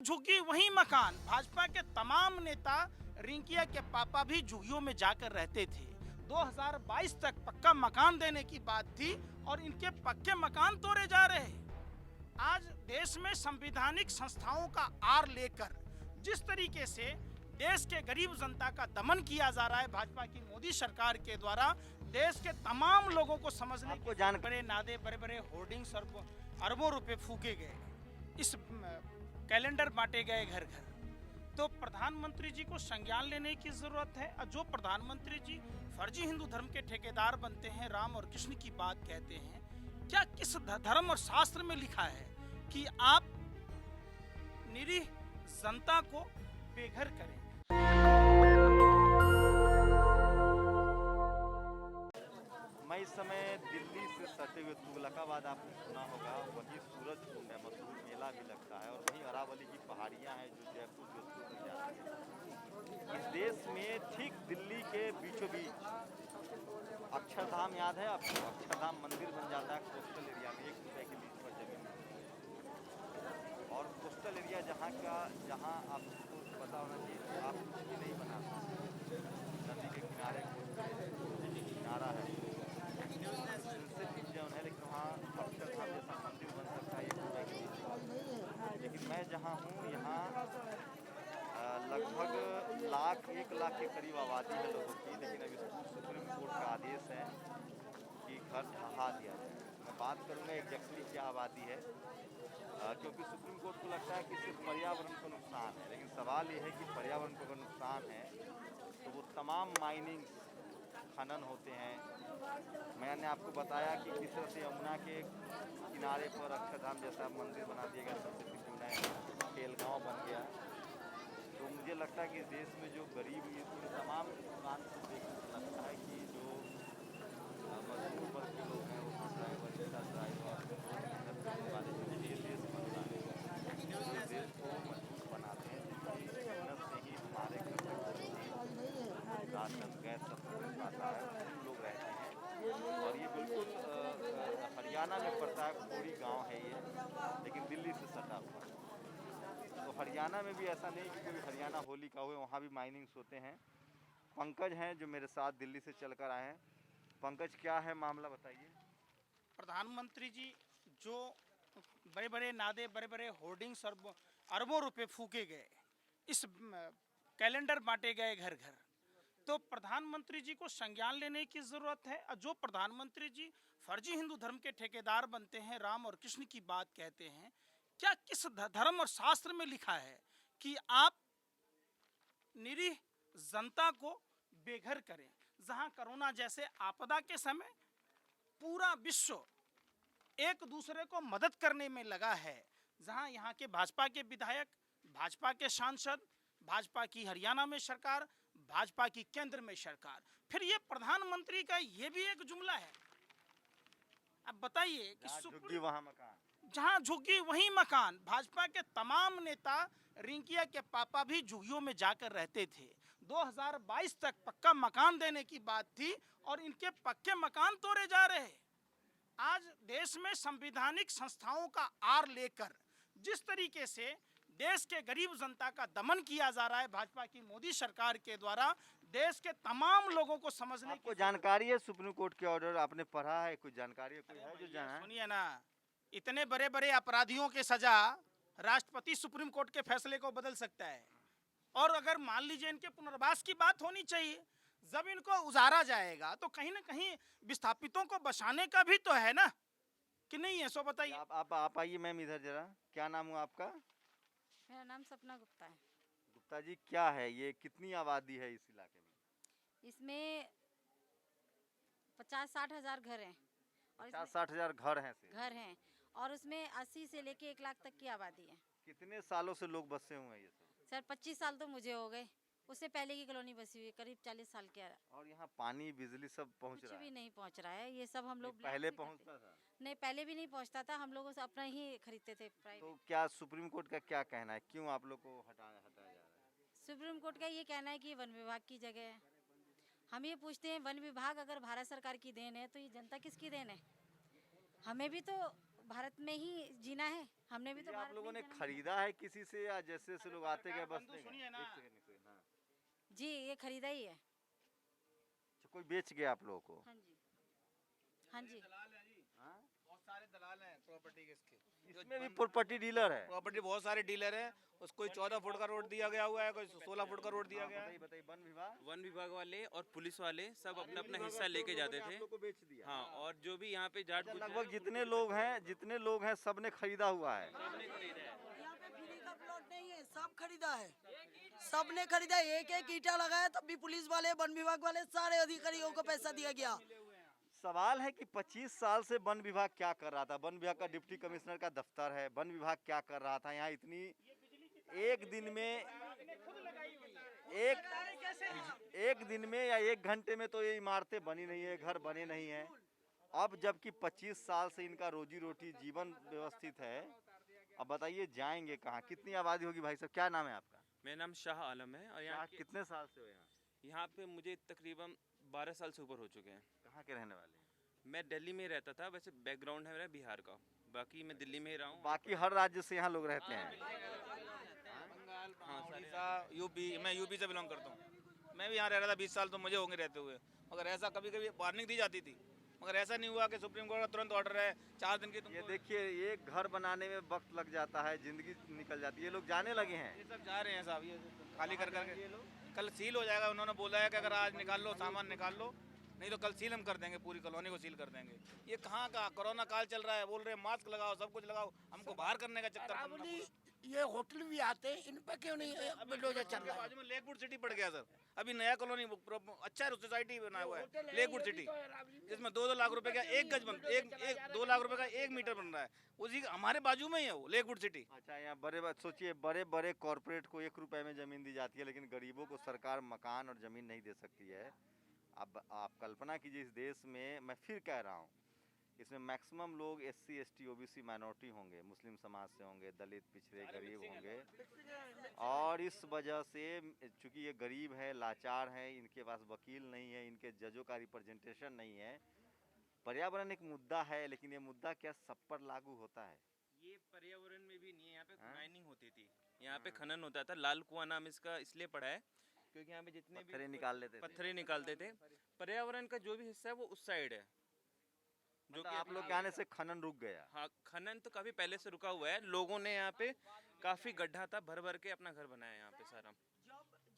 झुग्गी वही मकान। भाजपा के तमाम नेता, रिंकिया के पापा भी झुग्गियों में जाकर रहते थे। 2022 तक पक्का मकान देने की बात थी और इनके पक्के मकान तोड़े जा रहे। आज देश में संवैधानिक संस्थाओं का आर लेकर जिस तरीके से देश के गरीब जनता का दमन किया जा रहा है भाजपा की मोदी सरकार के द्वारा, देश के तमाम लोगों को समझने को बड़े नादे, बड़े बड़े होर्डिंग्स और अरबों रुपए फूके गए, इस कैलेंडर बांटे गए घर घर। तो प्रधानमंत्री जी को संज्ञान लेने की जरूरत है। जो प्रधानमंत्री जी फर्जी हिंदू धर्म के ठेकेदार बनते हैं, राम और कृष्ण की बात कहते हैं, क्या किस धर्म और शास्त्र में लिखा है कि आप निरीह जनता को बेघर करें? मैं इस समय दिल्ली से सटे हुए तुगलकाबाद आपने सुना होगा, वही सूरज कुंड है, मशहूर मेला भी लगता है, और वहीं अरावली की पहाड़ियां हैं जो जयपुर जोधपुर में जाती है। इस देश में ठीक दिल्ली के बीचों बीच अक्षरधाम याद है आपको? अक्षरधाम मंदिर बन जाता है कोस्टल एरिया में, 1 रुपये के लीज पर जमीन। और कोस्टल एरिया जहाँ आपको पता होना चाहिए, आप कुछ भी नहीं बना सकते। नदी के किनारे किनारा है जो है, लेकिन वहाँ अक्षरधाम जैसा मंदिर बन सकता है 1 रुपये के लीज। लेकिन मैं जहाँ हूँ यहाँ लगभग 1 लाख के करीब आबादी है लोगों की, लेकिन अभी सुप्रीम कोर्ट का आदेश है कि घर ढहा दिया जाए। मैं बात करूँगा एग्जैक्टली क्या आबादी है, क्योंकि सुप्रीम कोर्ट को लगता है कि सिर्फ पर्यावरण को नुकसान है, लेकिन सवाल ये है कि पर्यावरण को अगर नुकसान है तो वो तमाम माइनिंग खनन होते हैं। मैंने आपको बताया कि किस तरह से यमुना के किनारे पर अक्षरधाम जैसा मंदिर बना दिया गया, सबसे पीछे खेल गाँव बन गया। तो मुझे लगता है कि इस देश में जो गरीब ये तमाम दुकान को देखने से लगता है कि जो मजदूर वर्ग के लोग हैं, वो ड्राइवर, रिक्शा ड्राइवर वाले जो ये देश बनता है, देश को मजबूत बनाते हैं, जिसकी मेहनत से ही हमारे घर में राशन गैस सब मिल पाता है, उन लोग रहते हैं। और ये बिल्कुल हरियाणा में पड़ता है, खोड़ी गांव है ये, लेकिन दिल्ली से सटा हुआ है। तो हरियाणा में भी ऐसा नहीं कि कोई हरियाणा होली का हुए, वहाँ भी माइनिंग्स होते हैं। पंकज हैं जो मेरे साथ दिल्ली से चल कर आए हैं। पंकज, क्या है मामला, बताइए। प्रधानमंत्री जी जो बड़े बड़े नादे, बड़े बड़े होर्डिंग्स और अरबों रुपए फूके गए, इस कैलेंडर बांटे गए घर घर, तो प्रधानमंत्री जी को संज्ञान लेने की जरूरत है। जो प्रधानमंत्री जी फर्जी हिंदू धर्म के ठेकेदार बनते हैं, राम और कृष्ण की बात कहते हैं, क्या किस धर्म और शास्त्र में लिखा है कि आप निरीह जनता को बेघर करें? जहां कोरोना जैसे आपदा के समय पूरा विश्व एक दूसरे को मदद करने में लगा है, जहां यहाँ के भाजपा के विधायक, भाजपा के सांसद, भाजपा की हरियाणा में सरकार, भाजपा की केंद्र में सरकार, फिर ये प्रधानमंत्री का ये भी एक जुमला है। अब बताइए कि झुग्गी वहाँ मकान, जहां झुग्गी वही मकान। भाजपा के तमाम नेता, रिंकिया के पापा भी झुग्गियों में जाकर रहते थे। 2022 तक पक्का मकान देने की बात थी और इनके पक्के मकान तोड़े जा रहे। आज देश में संवैधानिक संस्थाओं का आर लेकर जिस तरीके से देश के गरीब जनता का दमन किया जा रहा है भाजपा की मोदी सरकार के द्वारा, देश के तमाम लोगों को समझने आपको जानकारी है सुप्रीम कोर्ट के ऑर्डर? आपने पढ़ा है? कुछ जानकारी है, कोई है जो जाना? सुनिए ना, इतने बड़े बड़े अपराधियों के सजा राष्ट्रपति सुप्रीम कोर्ट के फैसले को बदल सकता है। और अगर मान लीजिए इनके पुनर्वास की बात होनी चाहिए, जब इनको उजारा जाएगा तो कहीं ना कहीं विस्थापितों को बचाने का भी तो है ना, कि नहीं है? सो बताइए। आप आइए मैम इधर जरा। क्या नाम हुआ आपका? मेरा नाम सपना गुप्ता है। गुप्ता जी, क्या है ये, कितनी आबादी है इस इलाके में? इसमें 50-60 हजार घर हैं और 50-60 हजार घर हैं और उसमें 80 से लेके 1 लाख तक की आबादी है। कितने सालों से लोग बसे हुए हैं ये सब? सर 25 साल तो मुझे हो गए, उससे पहले की कॉलोनी बसी हुई है, करीब 40 साल के। और यहाँ पानी बिजली सब पहुँच रहा है? कुछ भी नहीं पहुँच रहा है, ये सब हम लोग पहले पहुँचता था? नहीं, पहले भी नहीं पहुँचता था, हम लोग अपना ही खरीदते थे प्राइवेट। तो क्या सुप्रीम कोर्ट का क्या कहना है, क्यों आप लोग को हटाया जा रहा है? सुप्रीम कोर्ट का ये कहना है कि वन विभाग की जगह है। हम ये पूछते हैं, वन विभाग अगर भारत सरकार की देन है तो ये जनता किसकी देन है? हमें भी तो भारत में ही जीना है, हमने भी तो ये आप भारत लोगों में ने ही जन्म खरीदा है किसी से या जैसे जैसे लोग आते गए बस बंधु सुनिए ना। हाँ। जी, ये खरीदा ही है। अच्छा, कोई बेच गया आप लोगों को? हाँ जी, हाँ जी। दलाल है जी, हाँ? बहुत सारे दलाल हैं प्रॉपर्टी के इसके। इसमें भी प्रॉपर्टी डीलर है? प्रॉपर्टी बहुत सारे डीलर हैं। उसको कोई 14 फुट का रोड दिया गया हुआ है, कोई 16 फुट का रोड दिया हाँ, गया है। बताइए बताइए, वन विभाग वन विभाग वाले और पुलिस वाले सब अपना अपना वन हिस्सा विभाग लेके लोगों जाते ने आप थे। लोग को बेच दिया। हाँ, और जो भी यहाँ पे जाट अच्छा, गुजर लगभग जितने लोग हैं सबने खरीदा हुआ है। यहाँ पे फ्री का प्लॉट नहीं है, सब खरीदा है, सबने खरीदा। एक एक ईंटा लगाया तब भी पुलिस वाले, वन विभाग वाले, सारे अधिकारियों को पैसा दिया गया। सवाल है कि 25 साल से वन विभाग क्या कर रहा था? वन विभाग का डिप्टी कमिश्नर का दफ्तर है, वन विभाग क्या कर रहा था यहाँ? इतनी एक दिन में एक दिन में या एक घंटे में तो ये इमारतें बनी नहीं है, घर बने नहीं है। अब जबकि 25 साल से इनका रोजी रोटी जीवन व्यवस्थित है, अब बताइए जाएंगे कहाँ? कितनी आबादी होगी भाई साहब? क्या नाम है आपका? मेरा नाम शाह आलम है और यहाँ कितने साल से हो यहाँ? यहाँ पे मुझे तकरीबन 12 साल से ऊपर हो चुके हैं। कहाँ के रहने वाले हैं? मैं दिल्ली में रहता था, वैसे बैकग्राउंड है मेरा बिहार का, बाकी मैं दिल्ली में ही रहा हूँ। बाकी हर राज्य से यहाँ लोग रहते हैं। हाँ, सारे उड़ीसा, यूपी, मैं यूपी से बिलोंग करता हूँ। मैं भी यहाँ रह रहा था 20 साल तो मुझे होंगे रहते हुए, मगर ऐसा कभी कभी वार्निंग दी जाती थी, मगर ऐसा नहीं हुआ कि सुप्रीम कोर्ट का तुरंत ऑर्डर है 4 दिन की ये देखिए, ये घर बनाने में वक्त लग जाता है, जिंदगी निकल जाती है। ये लोग जाने लगे हैं। ये सब जा रहे हैं साहब, ये खाली कर करके कल सील हो जाएगा। उन्होंने बोला है कि अगर आज निकाल लो सामान निकाल लो, नहीं तो कल सील हम कर देंगे, पूरी कॉलोनी को सील कर देंगे। ये कहाँ का कोरोना काल चल रहा है, बोल रहे हैं मास्क लगाओ, सब कुछ लगाओ, हमको बाहर करने का चक्कर। ये होटल भी आते हैं, इन पे क्यों नहीं बिल्डोजर चल रहा है? बाजू में लेकवुड सिटी पड़ गया सर, अभी नया कॉलोनी अच्छा सोसाइटी बना हुआ है लेकवुड सिटी, जिसमें 2-2 लाख रुपए का एक गज बन, एक 2 लाख रुपए का 1 मीटर बन रहा है, उसी हमारे बाजू में ही है वो लेकवुड सिटी। अच्छा, यहाँ सोचिए, बड़े बड़े कॉरपोरेट को 1 रुपए में जमीन दी जाती है, लेकिन गरीबों को सरकार मकान और जमीन नहीं दे सकती है। अब आप कल्पना कीजिए, इस देश में, मैं फिर कह रहा हूँ, इसमें मैक्सिमम लोग SC ST OBC माइनॉरिटी होंगे, मुस्लिम समाज से होंगे, दलित पिछड़े गरीब होंगे, और इस वजह से चूंकि ये गरीब है, लाचार है, इनके पास वकील नहीं है, इनके जजों का रिप्रेजेंटेशन नहीं है। पर्यावरण एक मुद्दा है, लेकिन ये मुद्दा क्या सब पर लागू होता है? ये पर्यावरण में भी नहीं है। यहाँ पे माइनिंग होती थी, यहाँ पे खनन होता था। लाल कुआं नाम इसका इसलिए पड़ा है क्योंकि यहाँ पे जितने भी पत्थरे निकाल लेते थे। पत्थरे निकालते थे। पर्यावरण का जो भी हिस्सा है वो उस साइड है, जो कि आप लोग के आने से खनन रुक गया। हाँ, खनन तो काफी पहले से रुका हुआ है। लोगों ने यहाँ पे काफी गड्ढा था, भर भर के अपना घर बनाया यहाँ पे सारा।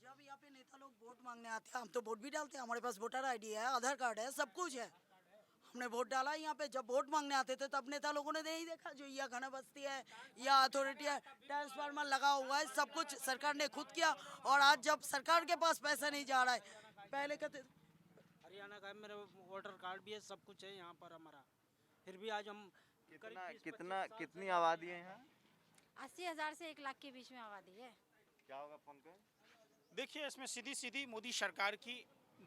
जब यहाँ पे नेता लोग वोट मांगने आते हैं, हम तो वोट भी डालते हैं, हमारे पास वोटर ID है, आधार कार्ड है, सब कुछ है, हमने वोट डाला यहाँ पे। जब वोट मांगने आते थे तब नेता लोगों ने नहीं देखा, जो या घना बस्ती है या अथॉरिटी है, ट्रांसफार्मर लगा हुआ है, सब कुछ सरकार ने खुद किया। और आज जब सरकार के पास पैसा नहीं जा रहा है, पहले कहते हरियाणा का मेरा वोटर कार्ड भी है, सब कुछ है यहाँ पर हमारा, फिर भी आज हम कितनी आबादी है यहाँ? 80,000 से 1 लाख के बीच में आबादी है। क्या होगा पंकज? देखिए, इसमें सीधी सीधी मोदी सरकार की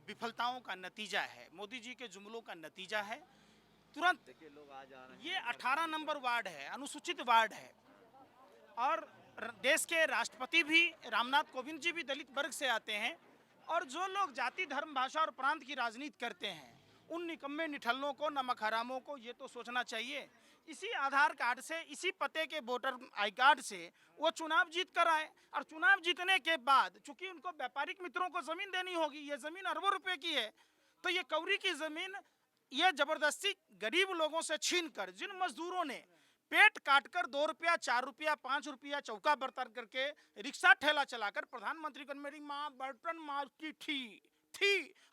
विफलताओं का नतीजा है, मोदी जी के जुमलों का नतीजा है। तुरंत देखिए, लोग आ जा रहे हैं। ये 18 नंबर वार्ड है, अनुसूचित वार्ड है, और देश के राष्ट्रपति भी रामनाथ कोविंद जी भी दलित वर्ग से आते हैं। और जो लोग जाति, धर्म, भाषा और प्रांत की राजनीति करते हैं, उन निकम्मे निठल्लों को, नमक हरामों को ये तो सोचना चाहिए, इसी आधार कार्ड से, इसी पते के वोटर आई कार्ड से वो चुनाव जीत कर आए। और चुनाव जीतने के बाद चूंकि उनको व्यापारिक मित्रों को जमीन देनी होगी, ये जमीन अरबों रुपए की है, तो ये कौरी की जमीन ये जबरदस्ती गरीब लोगों से छीन कर, जिन मजदूरों ने पेट काटकर 2 रुपया, 4 रुपया, 5 रुपया चौका बर्तन करके रिक्शा ठेला चलाकर प्रधानमंत्री को मेरी माँ बर्तन मारती थी,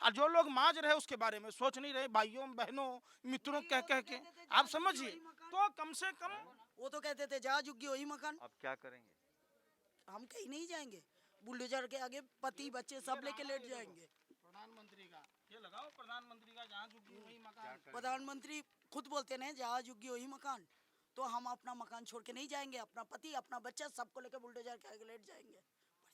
और जो लोग माज रहे उसके बारे में सोच नहीं रहे, भाइयों बहनों मित्रों कह के, आप समझिए। तो कम से कम वो तो कहते थे जहाँ झुग्गी वही मकान। अब क्या करेंगे? हम कहीं नहीं जाएंगे, बुलडोजर के आगे पति बच्चे सब लेके लेट जाएंगे। प्रधानमंत्री का ये लगाओ, प्रधानमंत्री का जहाँ झुग्गी वही मकान। प्रधानमंत्री खुद बोलते हैं जहाँ झुग्गी वही मकान, तो हम अपना मकान छोड़ के नहीं जाएंगे, अपना पति, अपना बच्चा सबको लेके बुलडोजर के आगे लेट जाएंगे,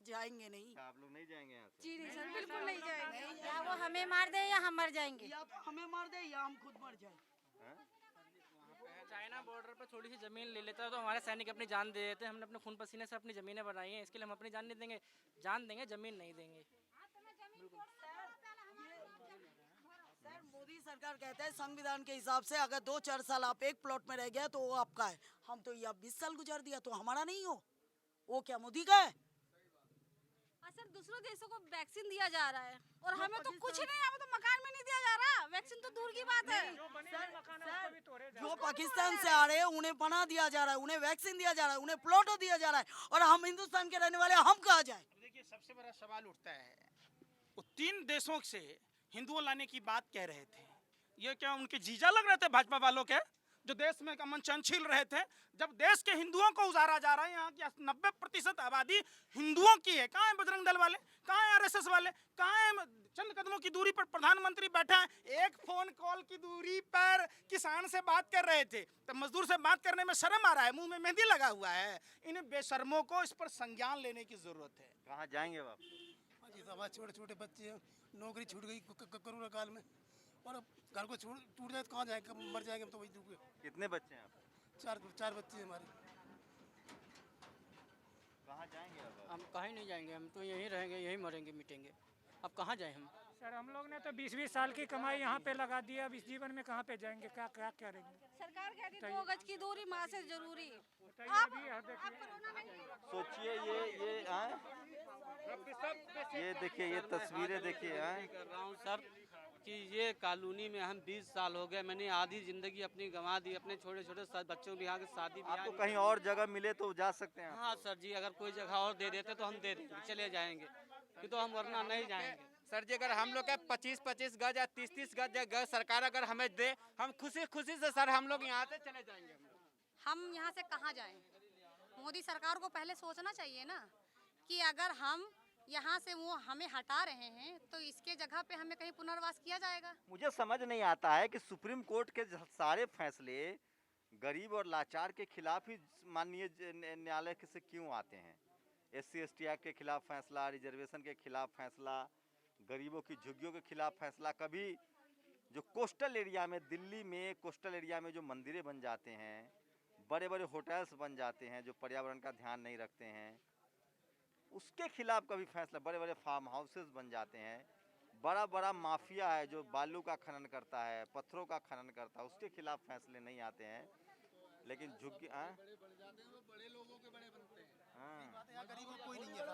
जाएंगे नहीं। आप लोग नहीं जाएंगे यहाँ से? जी नहीं सर, बिल्कुल नहीं जाएंगे। या वो हमें मार दे या हम मर जाएंगे। या तो हमें मार दे या हम खुद मर जाए। चाइना बॉर्डर पर थोड़ी सी जमीन ले लेता है तो हमारे सैनिक अपनी जान दे देते हैं। हमने अपने खून पसीने से अपनी जमीनें बनाई हैं, इसके लिए हम अपनी जान नहीं देंगे, जान देंगे, जमीन नहीं देंगे। सर, मोदी सरकार कहते हैं संविधान के हिसाब से अगर 2-4 साल आप एक प्लॉट में रह गया तो वो आपका है। हम तो ये 20 साल गुजार दिया तो हमारा नहीं हो, वो क्या मोदी का है? सर दूसरों देशों को वैक्सीन दिया जा रहा है और हमें तो कुछ नहीं, हमें तो मकान में नहीं दिया जा रहा, वैक्सीन तो दूर की बात है। जो पाकिस्तान से आ रहे हैं उन्हें पनाह दिया जा रहा है, उन्हें वैक्सीन दिया जा रहा है, उन्हें प्लॉट दिया जा रहा है, और हम हिंदुस्तान के रहने वाले हम कहाँ जाए? देखिए सबसे बड़ा सवाल उठता है, वो 3 देशों से हिंदुओं लाने की बात कह रहे थे, ये क्या उनके जीजा लग रहे थे भाजपा वालों के, जो देश में अमन चैन छीन रहे थे? जब देश के हिंदुओं को उजारा जा रहा है, यहाँ की 90% आबादी हिंदुओं की है। कहाँ है बजरंग दल वाले, कहाँ है आरएसएस वाले, कहाँ है? चंद कदमों की दूरी पर प्रधानमंत्री बैठा है, एक फोन कॉल की दूरी पर किसान से बात कर रहे थे, तो मजदूर से बात करने में शर्म आ रहा है, मुंह में मेहंदी लगा हुआ है। इन बेशर्मों को इस पर संज्ञान लेने की जरूरत है। कहाँ जाएंगे अब आप? जी साहब, छोटे छोटे बच्चे हैं, नौकरी छूट गई कोरोना काल में, और घर को टूट जाए तो कहाँ जाएंगे, मर जाएंगे हम तो वही डूबे। कितने बच्चे हैं आप? 4 बच्चे हैं हमारे। कहाँ जाएंगे अब आप? हम कहीं नहीं जाएंगे, हम तो यहीं रहेंगे, यहीं मरेंगे मिटेंगे। अब कहाँ जाएं हम? सर हम लोग ने तो 20-20 साल की कमाई यहाँ पे लगा दी, अब इस जीवन में कहाँ पे जाएंगे, क्या क्या करेंगे? सरकार कहती है 2 गज की दूरी माँ से जरूरी। सोचिए ये देखिए, ये तस्वीरें देखिए कर रहा हूँ सर कि ये कॉलोनी में हम 20 साल हो गए, मैंने आधी जिंदगी अपनी गंवा दी, अपने छोटे छोटे बच्चों की यहाँ की शादी आपको कहीं और जगह मिले तो जा सकते हैं। हाँ सर जी, अगर कोई जगह और दे देते तो हम दे देंगे, चले जाएंगे, कि तो हम वरना नहीं जाएंगे। सर जी अगर हम लोग का 25-25 गज या 30-30 गज सरकार अगर हमें दे, हम खुशी से सर हम लोग यहाँ से चले जाएंगे। हम यहाँ से कहाँ जाएं? मोदी सरकार को पहले सोचना चाहिए ना कि अगर हम यहाँ से वो हमें हटा रहे हैं तो इसके जगह पे हमें कहीं पुनर्वास किया जाएगा। मुझे समझ नहीं आता है कि सुप्रीम कोर्ट के सारे फैसले गरीब और लाचार के खिलाफ ही माननीय न्यायालय से क्यों आते हैं? SC/ST एक्ट के खिलाफ फैसला, रिजर्वेशन के खिलाफ फैसला, गरीबों की झुग्गियों के खिलाफ फैसला, कभी जो कोस्टल एरिया में, दिल्ली में कोस्टल एरिया में जो मंदिरें बन जाते हैं, बड़े बड़े होटल्स बन जाते हैं जो पर्यावरण का ध्यान नहीं रखते हैं, उसके खिलाफ कभी फैसला, बड़े बड़े फार्म हाउसेस बन जाते हैं, बड़ा बड़ा माफिया है जो बालू का खनन करता है, पत्थरों का खनन करता है, उसके खिलाफ फैसले नहीं आते हैं। लेकिन झुग्गी बड़े लोगों के बड़े बनते हैं। यहाँ गरीबों कोई नहीं है,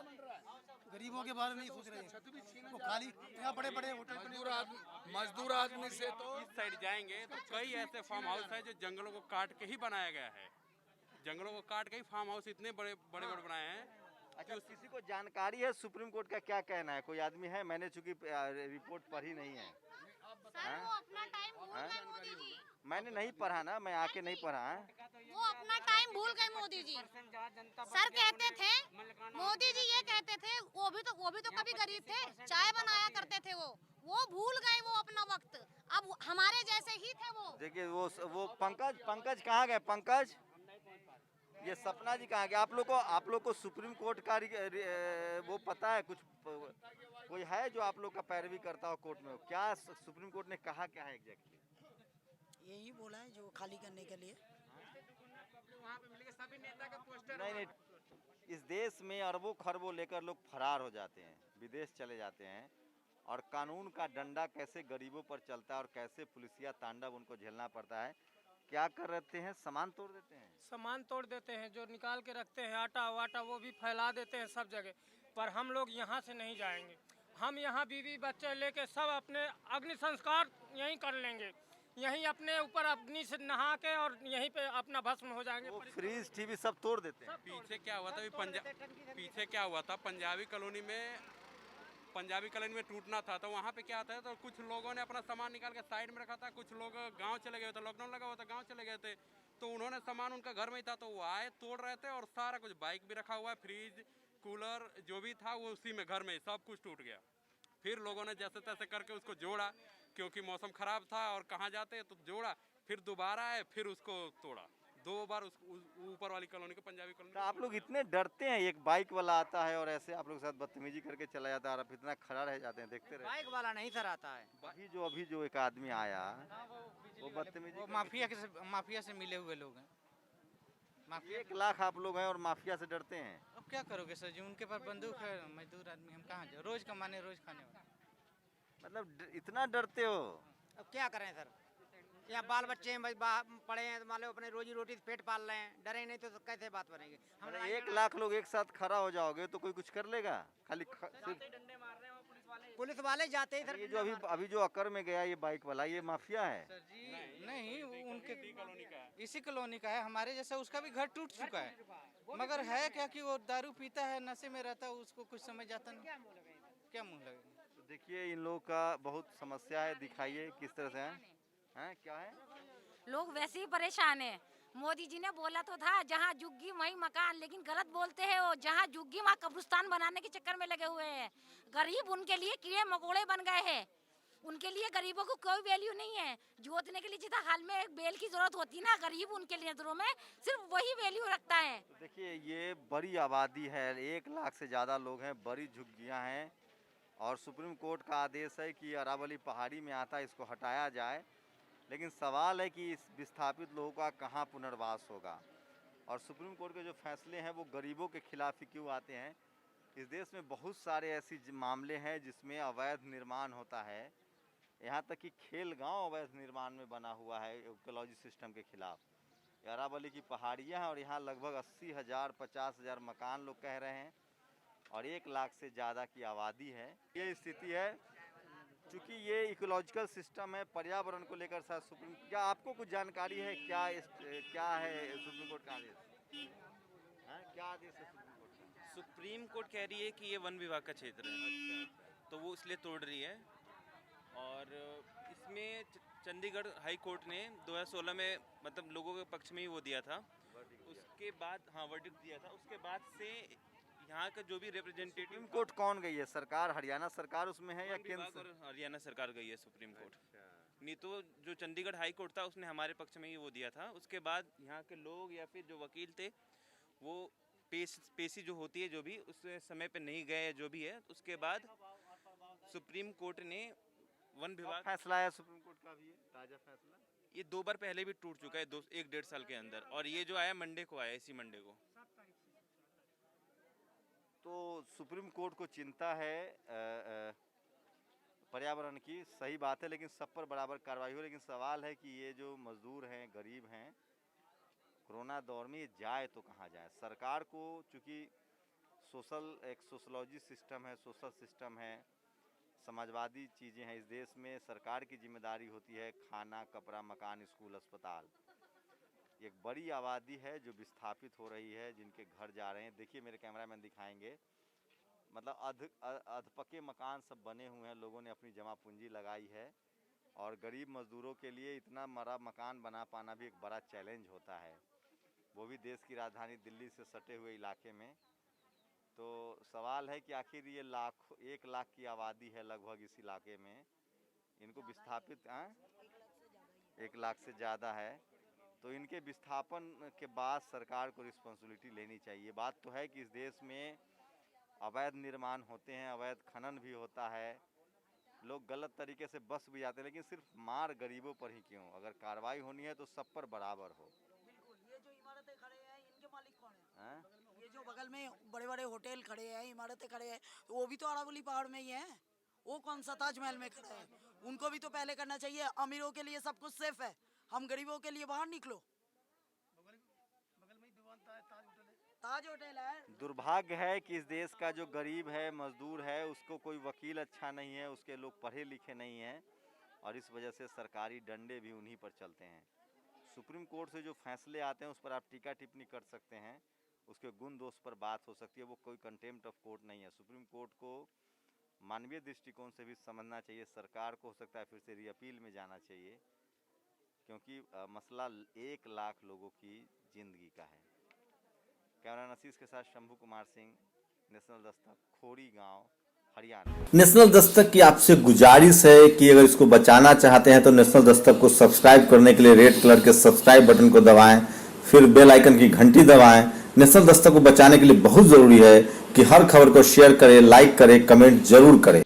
गरीबों के बारे में नहीं सोच रहे हैं, वो खाली यहाँ बड़े बड़े होटल। मजदूर आदमी से तो इस साइड जाएंगे तो कई ऐसे फार्म हाउस है जो जंगलों को काट के ही बनाया गया है, जंगलों को काट के ही फार्म हाउस इतने बड़े बड़े बनाए हैं। अच्छा, किसी को जानकारी है सुप्रीम कोर्ट का क्या कहना है? कोई आदमी है? मैंने चूंकि रिपोर्ट पढ़ी नहीं है। सर वो अपना टाइम भूल गए मोदी जी। मैंने नहीं पढ़ा ना, मैं आके नहीं पढ़ा है। वो अपना टाइम भूल गए मोदी जी। सर कहते थे, मोदी जी ये कहते थे, वो भी तो कभी गरीब थे, चाय बनाया करते थे, वो भूल गए वो अपना वक्त। अब हमारे जैसे ही थे वो। देखिए वो पंकज कहाँ गए? पंकज, ये सपना जी कहाँ गए? आप लोग को सुप्रीम कोर्ट का वो पता है? कुछ कोई है जो आप लोग का पैरवी करता हो कोर्ट में? क्या सुप्रीम कोर्ट ने कहा क्या है एग्जैक्टली? यही बोला है जो खाली करने के लिए। नहीं, इस देश में अरबों खरबों लेकर लोग फरार हो जाते हैं, विदेश चले जाते हैं, और कानून का डंडा कैसे गरीबों पर चलता है और कैसे पुलिसिया तांडव उनको झेलना पड़ता है। क्या कर रहते हैं? सामान तोड़ देते हैं, सामान तोड़ देते हैं, जो निकाल के रखते हैं आटा वाटा वो भी फैला देते हैं सब जगह। पर हम लोग यहाँ से नहीं जाएंगे, हम यहाँ बीवी बच्चे लेके सब अपने अग्नि संस्कार यहीं कर लेंगे, यहीं अपने ऊपर अग्नि से नहा के और यहीं पे अपना भस्म हो जाएंगे। फ्रीज टीवी सब तोड़ देते हैं। पीछे क्या हुआ था पंजाबी कॉलोनी में टूटना था, तो वहाँ पे क्या था, तो कुछ लोगों ने अपना सामान निकाल के साइड में रखा था, कुछ लोग गांव चले गए थे, लॉकडाउन लगा हुआ था, गांव चले गए थे, तो उन्होंने सामान उनका घर में ही था, तो वो आए तोड़ रहे थे, और सारा कुछ बाइक भी रखा हुआ है, फ्रिज कूलर जो भी था वो उसी में घर में सब कुछ टूट गया। फिर लोगों ने जैसे तैसे करके उसको जोड़ा, क्योंकि मौसम खराब था और कहाँ जाते तो जोड़ा, फिर दोबारा आए, फिर उसको तोड़ा 2 बार ऊपर वाली कॉलोनी को, पंजाबी कॉलोनी। तो आप लोग इतने डरते हैं? एक बाइक वाला आता है और ऐसे आप लोग के साथ बदतमीजी करके चला जाता है और आप इतना खड़ा रह जाते हैं, देखते रहे? बाइक वाला नहीं सर आता है, अभी जो एक आदमी आया वो बदतमीजी, माफिया से मिले हुए लोग हैं। 1 लाख आप लोग हैं और माफिया से डरते हैं? अब क्या करोगे सर जी, उनके पास बंदूक है, मजदूर आदमी हम कहाँ जाए, रोज कमाने रोज खाने वाले। मतलब इतना डरते हो? अब क्या करें सर, यहाँ बाल बच्चे हैं भाई, पढ़े हैं, मान लो अपने रोजी रोटी से पेट पाल रहे हैं, डरे नहीं तो कैसे बात बनेगी। हम 1 लाख लोग एक साथ खड़ा हो जाओगे तो कोई कुछ कर लेगा? खाली पुलिस वाले जाते हैं सर। ये जो अभी जो अकर में गया ये बाइक वाला, ये माफिया है? सर जी नहीं, उनके इसी कॉलोनी का है, हमारे जैसा उसका भी घर टूट चुका है, मगर है क्या कि वो दारू पीता है, नशे में रहता है, उसको कुछ समझ जाता नहीं, क्या मुँह लगेगा। तो देखिए इन लोगों का बहुत समस्या है, दिखाइए किस तरह से हैं क्या है। लोग वैसे ही परेशान है। मोदी जी ने बोला तो था जहाँ झुग्गी वहीं मकान, लेकिन गलत बोलते हैं वो। जहाँ झुग्गी वहाँ कब्रिस्तान बनाने के चक्कर में लगे हुए हैं। गरीब उनके लिए कीड़े मकोड़े बन गए हैं। उनके लिए गरीबों को कोई वैल्यू नहीं है। जोतने के लिए जितना हाल में एक बैल की जरूरत होती है ना, गरीब उनके लिए नजरों में सिर्फ वही वैल्यू रखता है। तो देखिए ये बड़ी आबादी है, 1 लाख से ज़्यादा लोग हैं, बड़ी झुग्गियाँ हैं और सुप्रीम कोर्ट का आदेश है कि अरावली पहाड़ी में आता है, इसको हटाया जाए। लेकिन सवाल है कि इस विस्थापित लोगों का कहाँ पुनर्वास होगा। और सुप्रीम कोर्ट के जो फैसले हैं वो गरीबों के खिलाफ ही क्यों आते हैं? इस देश में बहुत सारे ऐसे मामले हैं जिसमें अवैध निर्माण होता है। यहाँ तक कि खेल गांव अवैध निर्माण में बना हुआ है इकोलॉजी सिस्टम के खिलाफ। अरावली की पहाड़ियाँ हैं और यहाँ लगभग 80,000 50,000 मकान लोग कह रहे हैं और 1 लाख से ज़्यादा की आबादी है। ये स्थिति है चूँकि ये इकोलॉजिकल सिस्टम है, पर्यावरण को लेकर शायद सुप्रीम, क्या आपको कुछ जानकारी है क्या है सुप्रीम कोर्ट का आदेश? क्या आदेश है सुप्रीम कोर्ट का? सुप्रीम कोर्ट कह रही है कि ये वन विभाग का क्षेत्र है, तो वो इसलिए तोड़ रही है। और इसमें चंडीगढ़ हाई कोर्ट ने 2016 में मतलब लोगों के पक्ष में ही वो दिया था। उसके बाद वर्डिक्ट दिया था। उसके बाद से यहाँ का जो भी रिप्रेजेंटेटिव कोर्ट कौन गई है? सरकार, हरियाणा सरकार उसमें है या केंद्र? और हरियाणा सरकार गई है सुप्रीम कोर्ट। नहीं तो जो चंडीगढ़ हाई कोर्ट था उसने हमारे पक्ष में ही वो दिया था। उसके बाद यहाँ के लोग या फिर जो वकील थे वो पेशी जो होती है जो भी उस समय पे नहीं गए जो भी है। उसके बाद सुप्रीम कोर्ट ने वन विभाग फैसला आया सुप्रीम कोर्ट का भी ताज़ा फैसला, ये 2 बार पहले भी टूट चुका है 1-1.5 साल के अंदर, और ये जो आया मंडे को आया, इसी मंडे को। तो सुप्रीम कोर्ट को चिंता है पर्यावरण की, सही बात है, लेकिन सब पर बराबर कार्रवाई हो। लेकिन सवाल है कि ये जो मजदूर हैं, गरीब हैं, कोरोना दौर में ये जाए तो कहाँ जाए? सरकार को चूँकि एक सोशलॉजी सिस्टम है, सोशल सिस्टम है, समाजवादी चीज़ें हैं इस देश में, सरकार की जिम्मेदारी होती है खाना, कपड़ा, मकान, स्कूल, अस्पताल। एक बड़ी आबादी है जो विस्थापित हो रही है, जिनके घर जा रहे हैं। देखिए मेरे कैमरामैन दिखाएंगे, मतलब अधपके मकान सब बने हुए हैं, लोगों ने अपनी जमा पूंजी लगाई है। और गरीब मजदूरों के लिए इतना बड़ा मकान बना पाना भी एक बड़ा चैलेंज होता है, वो भी देश की राजधानी दिल्ली से सटे हुए इलाके में। तो सवाल है कि आखिर ये 1 लाख की आबादी है लगभग इस इलाके में, इनको विस्थापित 1 लाख से ज़्यादा है, तो इनके विस्थापन के बाद सरकार को रिस्पॉन्सिबिलिटी लेनी चाहिए। बात तो है कि इस देश में अवैध निर्माण होते हैं, अवैध खनन भी होता है, लोग गलत तरीके से बस भी जाते हैं, लेकिन सिर्फ मार गरीबों पर ही क्यों? अगर कार्रवाई होनी है तो सब पर बराबर हो। बिल्कुल। ये जो इमारतें खड़े हैं इनके मालिक कौन है? ये जो बगल में बड़े बड़े होटल खड़े हैं, इमारतें खड़े हैं, तो वो भी तो अरावली पहाड़ में ही है। वो कौन सा ताजमहल में खड़ा है? उनको भी तो पहले करना चाहिए। अमीरों के लिए सब कुछ सेफ है, हम गरीबों के लिए बाहर निकलो। बगल में ही ताज होटल है। दुर्भाग्य है कि इस देश का जो गरीब है, मजदूर है, उसको कोई वकील अच्छा नहीं है, उसके लोग पढ़े लिखे नहीं हैं, और इस वजह से सरकारी डंडे भी उन्हीं पर चलते हैं। सुप्रीम कोर्ट से जो फैसले आते हैं उस पर आप टीका टिप्पणी कर सकते हैं, उसके गुण दोष पर बात हो सकती है, वो कोई कंटेम्प्ट ऑफ कोर्ट नहीं है। सुप्रीम कोर्ट को मानवीय दृष्टिकोण से भी समझना चाहिए। सरकार को हो सकता है फिर से रीअपील में जाना चाहिए, क्योंकि मसला 1 लाख लोगों की ज़िंदगी का है। कैमरा नसीस के साथ शंभू कुमार सिंह, नेशनल दस्तक, खोरी गांव, हरियाणा। नेशनल दस्तक की आपसे गुजारिश है कि अगर इसको बचाना चाहते हैं तो नेशनल दस्तक को सब्सक्राइब करने के लिए रेड कलर के सब्सक्राइब बटन को दबाएं, फिर बेल आइकन की घंटी दबाएं। नेशनल दस्तक को बचाने के लिए बहुत ज़रूरी है कि हर खबर को शेयर करें, लाइक करें, कमेंट जरूर करें।